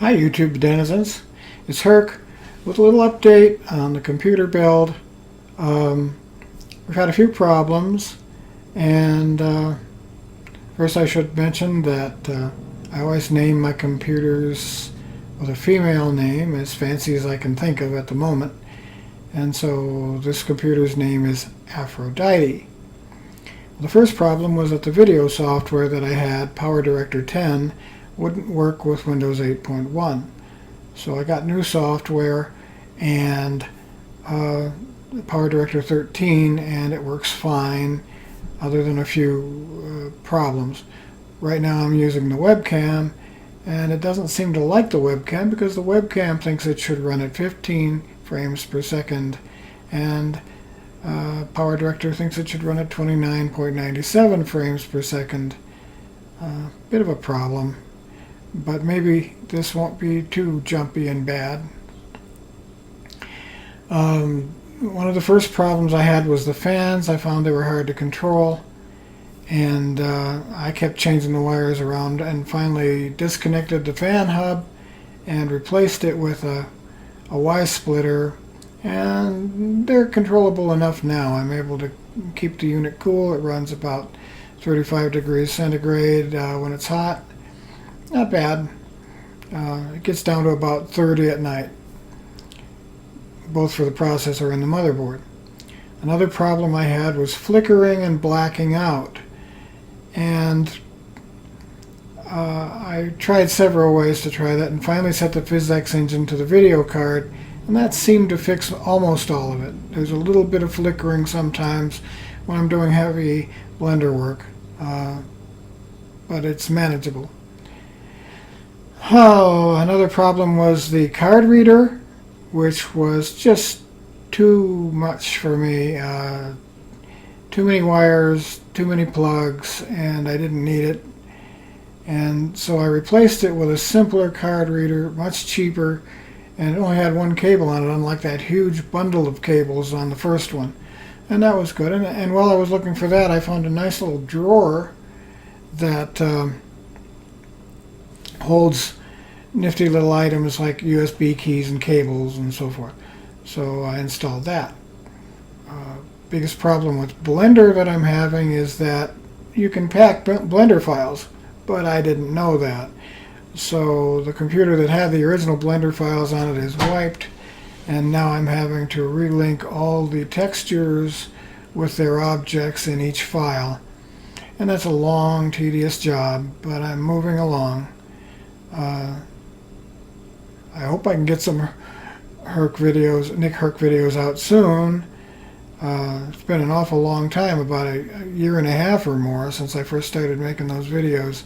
Hi YouTube denizens, it's Herc with a little update on the computer build. We've had a few problems, and first I should mention that I always name my computers with a female name, as fancy as I can think of at the moment, and so this computer's name is Aphrodite. The first problem was that the video software that I had, PowerDirector 10, wouldn't work with Windows 8.1. So I got new software and PowerDirector 13, and it works fine other than a few problems. Right now I'm using the webcam, and it doesn't seem to like the webcam because the webcam thinks it should run at 15 frames per second, and PowerDirector thinks it should run at 29.97 frames per second. Bit of a problem. But maybe this won't be too jumpy and bad. One of the first problems I had was the fans. I found they were hard to control, and I kept changing the wires around and finally disconnected the fan hub and replaced it with a Y-splitter, and they're controllable enough now. I'm able to keep the unit cool. It runs about 35 degrees centigrade when it's hot. Not bad. It gets down to about 30 at night, both for the processor and the motherboard. Another problem I had was flickering and blacking out, and I tried several ways to try that and finally set the PhysX engine to the video card, and that seemed to fix almost all of it. There's a little bit of flickering sometimes when I'm doing heavy Blender work, but it's manageable. Oh, another problem was the card reader, which was just too much for me. Too many wires, too many plugs, and I didn't need it. And so I replaced it with a simpler card reader, much cheaper, and it only had one cable on it, unlike that huge bundle of cables on the first one. And that was good. And while I was looking for that, I found a nice little drawer that holds nifty little items like USB keys and cables and so forth. So I installed that. Biggest problem with Blender that I'm having is that you can pack Blender files, but I didn't know that. So the computer that had the original Blender files on it is wiped, and now I'm having to relink all the textures with their objects in each file. And that's a long, tedious job, but I'm moving along. I hope I can get some Nick Herc videos out soon. It's been an awful long time, about a year and a half or more since I first started making those videos,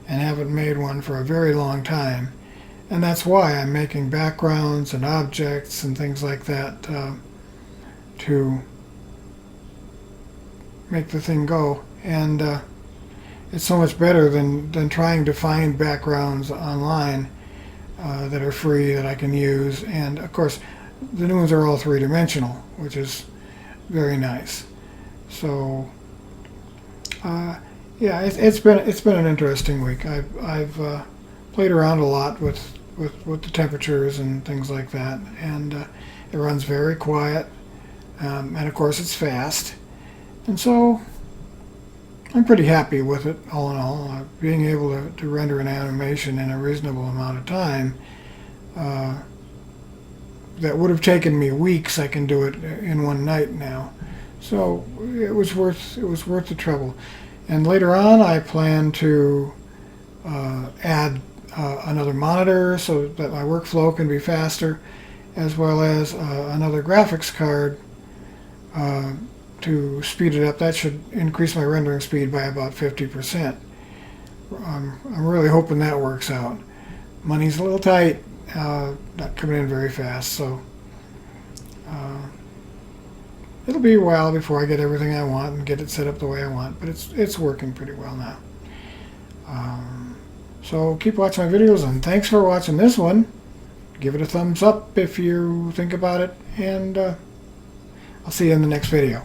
and haven't made one for a very long time. And that's why I'm making backgrounds and objects and things like that to make the thing go. And it's so much better than trying to find backgrounds online that are free that I can use. And of course the new ones are all three-dimensional, which is very nice. So yeah, it's been an interesting week. I've played around a lot with the temperatures and things like that, and it runs very quiet, and of course it's fast, and so I'm pretty happy with it all in all. Being able to render an animation in a reasonable amount of time that would have taken me weeks, I can do it in one night now. So it was worth the trouble. And later on I plan to add another monitor so that my workflow can be faster, as well as another graphics card to speed it up. That should increase my rendering speed by about 50%. I'm really hoping that works out. Money's a little tight, not coming in very fast, so it'll be a while before I get everything I want and get it set up the way I want, but it's working pretty well now. So keep watching my videos, and thanks for watching this one. Give it a thumbs up if you think about it, and I'll see you in the next video.